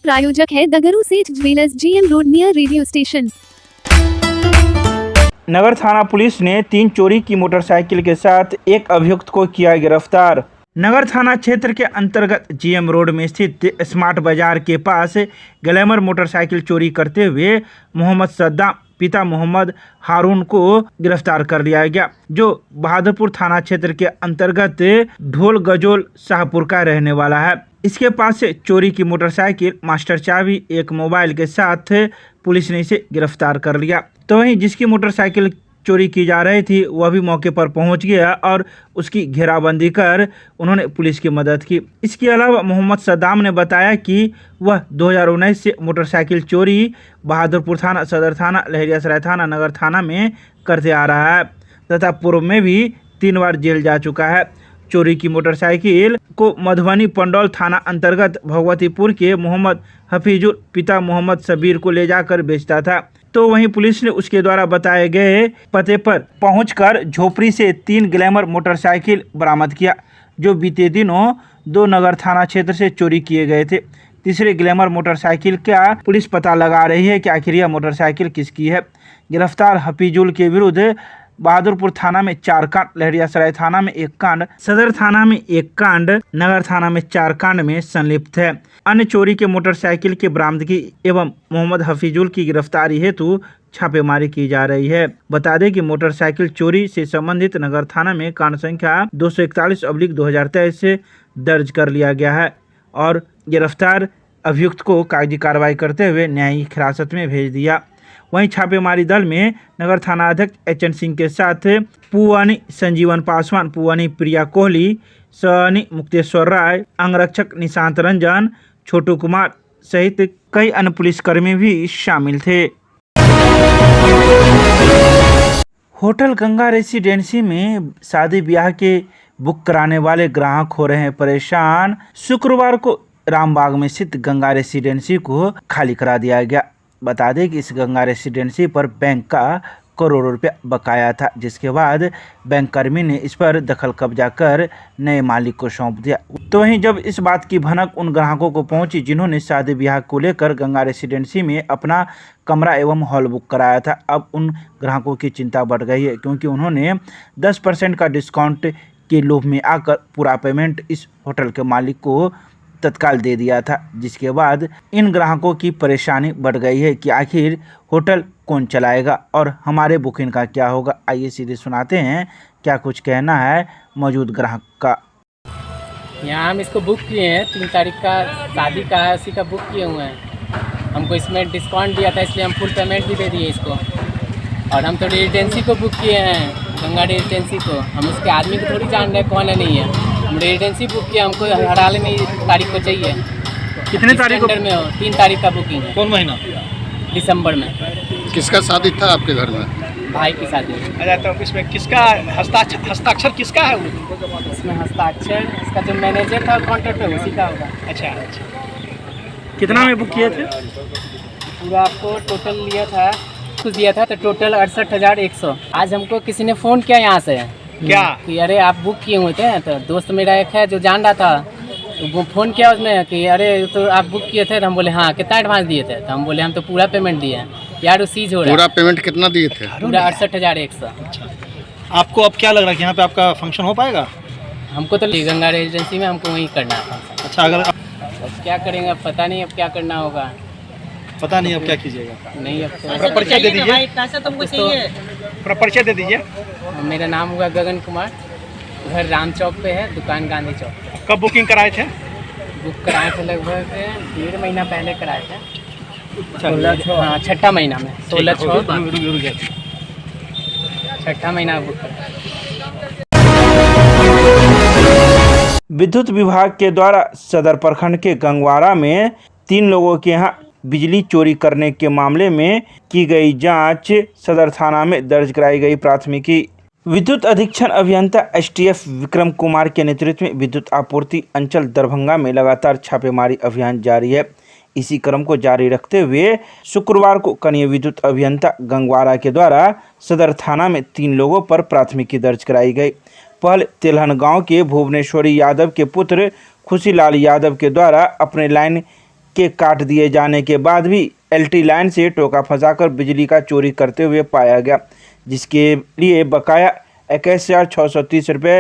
प्रायोजक है Dagdu Seth jewellers, GM road near radio station. नगर थाना पुलिस ने 3 चोरी की मोटरसाइकिल के साथ एक अभियुक्त को किया गिरफ्तार। नगर थाना क्षेत्र के अंतर्गत GM रोड में स्थित स्मार्ट बाजार के पास ग्लैमर मोटरसाइकिल चोरी करते हुए मोहम्मद सद्दाम पिता मोहम्मद हारून को गिरफ्तार कर लिया गया, जो बहादुरपुर थाना क्षेत्र के अंतर्गत ढोल गजोल शाहपुर का रहने वाला है। इसके पास से चोरी की मोटरसाइकिल, मास्टर चाबी, एक मोबाइल के साथ पुलिस ने इसे गिरफ्तार कर लिया। तो वहीं जिसकी मोटरसाइकिल चोरी की जा रही थी वह भी मौके पर पहुंच गया और उसकी घेराबंदी कर उन्होंने पुलिस की मदद की। इसके अलावा मोहम्मद सद्दाम ने बताया कि वह 2019 से मोटरसाइकिल चोरी बहादुरपुर थाना, सदर थाना, लहरियासराय थाना, नगर थाना में करते आ रहा है तथा पूर्व में भी 3 बार जेल जा चुका है। चोरी की मोटरसाइकिल को मधुबनी पंडौल थाना अंतर्गत भगवतीपुर के मोहम्मद हफीजुल पिता मोहम्मद सबीर को ले जाकर बेचता था। तो वहीं पुलिस ने उसके द्वारा बताए गए पते पर पहुंचकर झोपड़ी से 3 ग्लैमर मोटरसाइकिल बरामद किया, जो बीते दिनों 2 नगर थाना क्षेत्र से चोरी किए गए थे। तीसरे ग्लैमर मोटरसाइकिल का पुलिस पता लगा रही है कि आखिर यह मोटरसाइकिल किसकी है। गिरफ्तार हफीजुल के विरुद्ध बहादुरपुर थाना में 4 कांड, लहरियासराय थाना में 1 कांड, सदर थाना में 1 कांड, नगर थाना में 4 कांड में संलिप्त है। अन्य चोरी के मोटरसाइकिल की बरामदगी एवं मोहम्मद हफीजुल की गिरफ्तारी हेतु छापेमारी की जा रही है। बता दें कि मोटरसाइकिल चोरी से संबंधित नगर थाना में कांड संख्या 241/2023 से दर्ज कर लिया गया है और गिरफ्तार अभियुक्त को कागजी कार्रवाई करते हुए न्यायिक हिरासत में भेज दिया। वहीं छापेमारी दल में नगर थाना अध्यक्ष HN सिंह के साथ पुआनी संजीवन पासवान, पुआनी प्रिया कोहली, सनी मुक्तेश्वर राय, अंगरक्षक निशांत रंजन, छोटू कुमार सहित कई अन्य पुलिसकर्मी भी शामिल थे। होटल गंगा रेसिडेंसी में शादी ब्याह के बुक कराने वाले ग्राहक हो रहे हैं परेशान। शुक्रवार को रामबाग में स्थित गंगा रेसिडेंसी को खाली करा दिया गया। बता दें कि इस गंगा रेसिडेंसी पर बैंक का करोड़ों रुपया बकाया था, जिसके बाद बैंक कर्मी ने इस पर दखल कब्जा कर नए मालिक को सौंप दिया। तो वहीं जब इस बात की भनक उन ग्राहकों को पहुंची जिन्होंने शादी ब्याह को लेकर गंगा रेसिडेंसी में अपना कमरा एवं हॉल बुक कराया था, अब उन ग्राहकों की चिंता बढ़ गई है, क्योंकि उन्होंने 10% का डिस्काउंट के लोभ में आकर पूरा पेमेंट इस होटल के मालिक को तत्काल दे दिया था, जिसके बाद इन ग्राहकों की परेशानी बढ़ गई है कि आखिर होटल कौन चलाएगा और हमारे बुकिंग का क्या होगा। आइए सीधे सुनाते हैं क्या कुछ कहना है मौजूद ग्राहक का। यहाँ हम इसको बुक किए हैं, 3 तारीख का शादी का है, उसी का बुक किए हुए हैं। हमको इसमें डिस्काउंट दिया था, इसलिए हम फुल पेमेंट भी दे दिए इसको। और हम तो रेजिडेंसी को बुक किए हैं, गंगा रेजिडेंसी को। हम उसके आदमी को थोड़ी जान रहे कौन है नहीं है। हम रेजिडेंसी बुक किया, हमको हर हाल में तारीख को चाहिए। कितने तारीख को? में हो 3 तारीख का बुकिंग है। कौन महीना? दिसंबर में। किसका शादी था आपके घर में? भाई की शादी। अच्छा, तो इसमें किसका हस्ताक्षर किसका है? इसमें हस्ताक्षर इसका जो मैनेजर था कॉन्ट्रैक्ट है उसी का होगा। अच्छा, कितना में बुक किए थे? पूरा आपको टोटल लिया था, कुछ दिया था तो टोटल 68,100। आज हमको किसी ने फ़ोन किया यहाँ से क्या कि अरे आप बुक किए हुए थे, तो दोस्त मेरा एक है जो जान रहा था, तो वो फ़ोन किया उसने कि अरे तो आप बुक किए थे। तो हम बोले हाँ, कितना एडवांस दिए थे? तो हम बोले हम तो पूरा पेमेंट दिए हैं यार, वो सीज हो रहा है। पूरा पेमेंट कितना दिए थे? पूरा 68,100। आपको अब क्या लग रहा है कि यहाँ पे आपका फंक्शन हो पाएगा? हमको तो गंगा रेजिडेंसी में हमको वहीं करना है। अच्छा, अगर अब क्या करेंगे, अब पता नहीं अब क्या करना होगा। पता नहीं अब क्या कीजिएगा? नहीं अब तो अपना परिचय दे दीजिए, अपना परिचय दे दीजिए। मेरा नाम हुआ गगन कुमार, घर राम चौक पे है, दुकान गांधी चौक। कब बुकिंग कराए थे? बुक कराए थे लगभग 1.5 महीना पहले कराए थे। 16 हाँ, 6ठा महीना में 16/6 रुक 6ठा महीना बुक करा। विद्युत विभाग के द्वारा सदर प्रखंड के गंगवाड़ा में 3 लोगों के यहां बिजली चोरी करने के मामले में की गई जांच, सदर थाना में दर्ज कराई गई प्राथमिकी। विद्युत अधीक्षण अभियंता STF विक्रम कुमार के नेतृत्व में विद्युत आपूर्ति अंचल दरभंगा में लगातार छापेमारी अभियान जारी है। इसी क्रम को जारी रखते हुए शुक्रवार को कनीय विद्युत अभियंता गंगवाड़ा के द्वारा सदर थाना में 3 लोगों पर प्राथमिकी दर्ज कराई गई। पहले तिलहन गांव के भुवनेश्वरी यादव के पुत्र खुशीलाल यादव के द्वारा अपने लाइन जिसके काट दिए जाने के बाद भी एलटी लाइन से टोका फंसाकर बिजली का चोरी करते हुए पाया गया, जिसके लिए बकाया 21,630 रुपये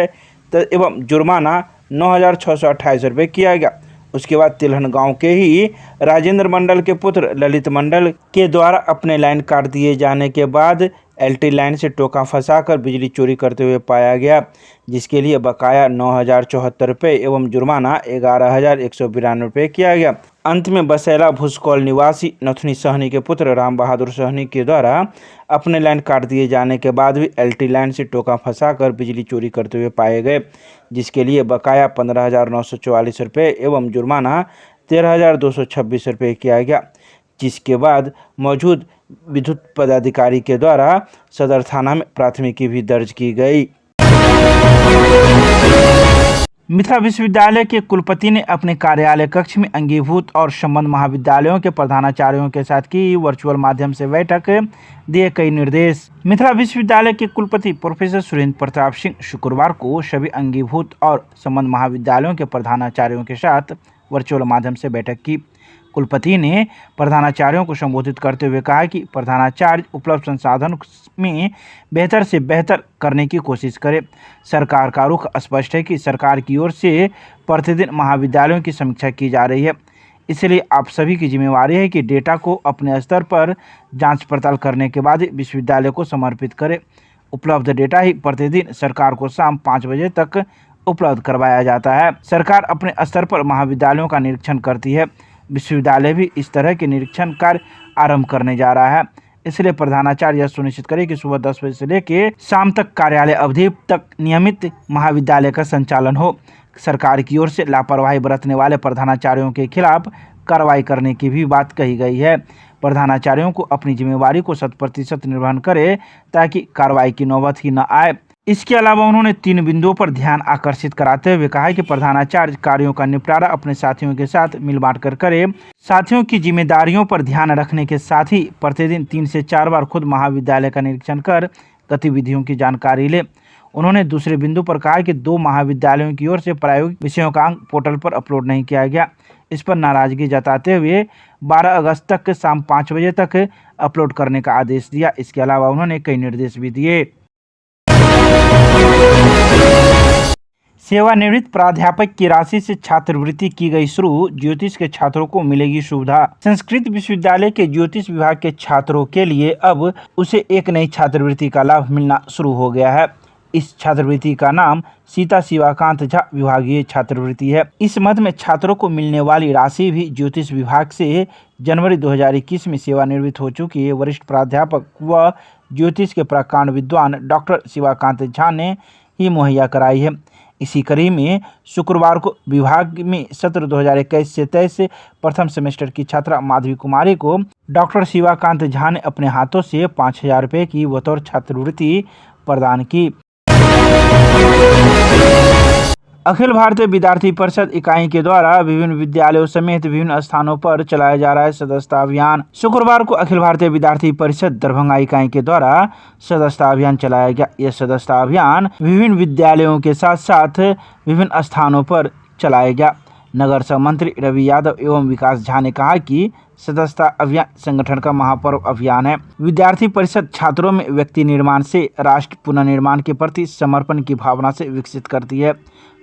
एवं जुर्माना 9,628 रुपये किया गया। उसके बाद तिलहन गांव के ही राजेंद्र मंडल के पुत्र ललित मंडल के द्वारा अपने लाइन काट दिए जाने के बाद एलटी लाइन से टोका फंसाकर बिजली चोरी करते हुए पाया गया, जिसके लिए बकाया 9,074 रुपये एवं जुर्माना 11,192 रुपये किया गया। अंत में बसैला भुसकौल निवासी नथुनी सहनी के पुत्र राम बहादुर सहनी के द्वारा अपने लाइन काट दिए जाने के बाद भी एलटी लाइन से टोका फंसाकर बिजली चोरी करते हुए पाए गए, जिसके लिए बकाया 15,944 रुपये एवं जुर्माना 13,226 रुपये किया गया। जिसके बाद मौजूद विद्युत पदाधिकारी के द्वारा सदर थाना में प्राथमिकी भी दर्ज की गई। मिथिला विश्वविद्यालय के कुलपति ने अपने कार्यालय कक्ष में अंगीभूत और संबद्ध महाविद्यालयों के प्रधानाचार्यों के साथ की वर्चुअल माध्यम से बैठक, दिए कई निर्देश। मिथिला विश्वविद्यालय के कुलपति प्रोफेसर सुरेंद्र प्रताप सिंह शुक्रवार को सभी अंगीभूत और संबद्ध महाविद्यालयों के प्रधानाचार्यों के साथ वर्चुअल माध्यम से बैठक की। कुलपति ने प्रधानाचार्यों को संबोधित करते हुए कहा कि प्रधानाचार्य उपलब्ध संसाधन में बेहतर से बेहतर करने की कोशिश करें। सरकार का रुख स्पष्ट है कि सरकार की ओर से प्रतिदिन महाविद्यालयों की समीक्षा की जा रही है, इसलिए आप सभी की जिम्मेवारी है कि डेटा को अपने स्तर पर जांच पड़ताल करने के बाद विश्वविद्यालय को समर्पित करें। उपलब्ध डेटा ही प्रतिदिन सरकार को शाम 5 बजे तक उपलब्ध करवाया जाता है। सरकार अपने स्तर पर महाविद्यालयों का निरीक्षण करती है, विश्वविद्यालय भी इस तरह के निरीक्षण कार्य आरंभ करने जा रहा है, इसलिए प्रधानाचार्य यह सुनिश्चित करें कि सुबह 10 बजे से लेकर शाम तक कार्यालय अवधि तक नियमित महाविद्यालय का संचालन हो। सरकार की ओर से लापरवाही बरतने वाले प्रधानाचार्यों के खिलाफ कार्रवाई करने की भी बात कही गई है। प्रधानाचार्यों को अपनी जिम्मेवारी को 100% निर्वहन करें ताकि कार्रवाई की नौबत ही न आए। इसके अलावा उन्होंने 3 बिंदुओं पर ध्यान आकर्षित कराते हुए कहा कि प्रधानाचार्य कार्यों का निपटारा अपने साथियों के साथ मिल बांट कर करे। साथियों की जिम्मेदारियों पर ध्यान रखने के साथ ही प्रतिदिन 3 से 4 बार खुद महाविद्यालय का निरीक्षण कर गतिविधियों की जानकारी ले। उन्होंने दूसरे बिंदु पर कहा कि 2 महाविद्यालयों की ओर से प्रायोगिक विषयों का अंक पोर्टल पर अपलोड नहीं किया गया। इस पर नाराजगी जताते हुए 12 अगस्त तक शाम 5 बजे तक अपलोड करने का आदेश दिया। इसके अलावा उन्होंने कई निर्देश भी दिए। सेवानिवृत्त प्राध्यापक की राशि से छात्रवृत्ति की गई शुरू, ज्योतिष के छात्रों को मिलेगी सुविधा। संस्कृत विश्वविद्यालय के ज्योतिष विभाग के छात्रों के लिए अब उसे एक नई छात्रवृत्ति का लाभ मिलना शुरू हो गया है। इस छात्रवृत्ति का नाम सीता शिवाकांत झा विभागीय छात्रवृत्ति है। इस मद में छात्रों को मिलने वाली राशि भी ज्योतिष विभाग से जनवरी 2021 में सेवानिवृत्त हो चुकी वरिष्ठ प्राध्यापक व ज्योतिष के प्रकांड विद्वान डॉक्टर शिवाकांत झा ने ही मुहैया कराई है। इसी कड़ी में शुक्रवार को विभाग में सत्र 2021 से 23 प्रथम सेमेस्टर की छात्रा माधवी कुमारी को डॉक्टर शिवाकांत झा ने अपने हाथों से 5,000 रुपये की बतौर छात्रवृत्ति प्रदान की। अखिल भारतीय विद्यार्थी परिषद इकाई के द्वारा विभिन्न विद्यालयों समेत विभिन्न स्थानों पर चलाया जा रहा है सदस्यता अभियान। शुक्रवार को अखिल भारतीय विद्यार्थी परिषद दरभंगा इकाई के द्वारा सदस्यता अभियान चलाया गया। यह सदस्यता अभियान विभिन्न विद्यालयों के साथ साथ विभिन्न स्थानों पर चलाया गया। नगर मंत्री रवि यादव एवं विकास झा ने कहा कि सदस्यता अभियान संगठन का महापर्व अभियान है। विद्यार्थी परिषद छात्रों में व्यक्ति निर्माण से राष्ट्र पुनर्निर्माण के प्रति समर्पण की भावना से विकसित करती है।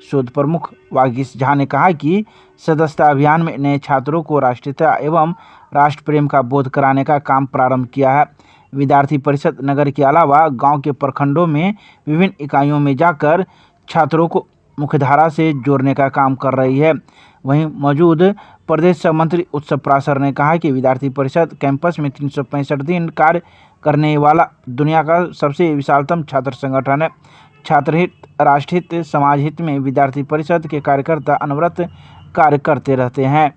शोध प्रमुख वागीश झा ने कहा कि सदस्यता अभियान में नए छात्रों को राष्ट्रीयता एवं राष्ट्र प्रेम का बोध कराने का काम प्रारंभ किया है। विद्यार्थी परिषद नगर के अलावा गांव के प्रखंडों में विभिन्न इकाइयों में जाकर छात्रों को मुख्यधारा से जोड़ने का काम कर रही है। वहीं मौजूद प्रदेश सह मंत्री उत्सव प्रासर ने कहा कि विद्यार्थी परिषद कैंपस में 365 दिन कार्य करने वाला दुनिया का सबसे विशालतम छात्र संगठन है। छात्रहित, राष्ट्रहित, समाज हित में विद्यार्थी परिषद के कार्यकर्ता अनवरत कार्य करते रहते हैं।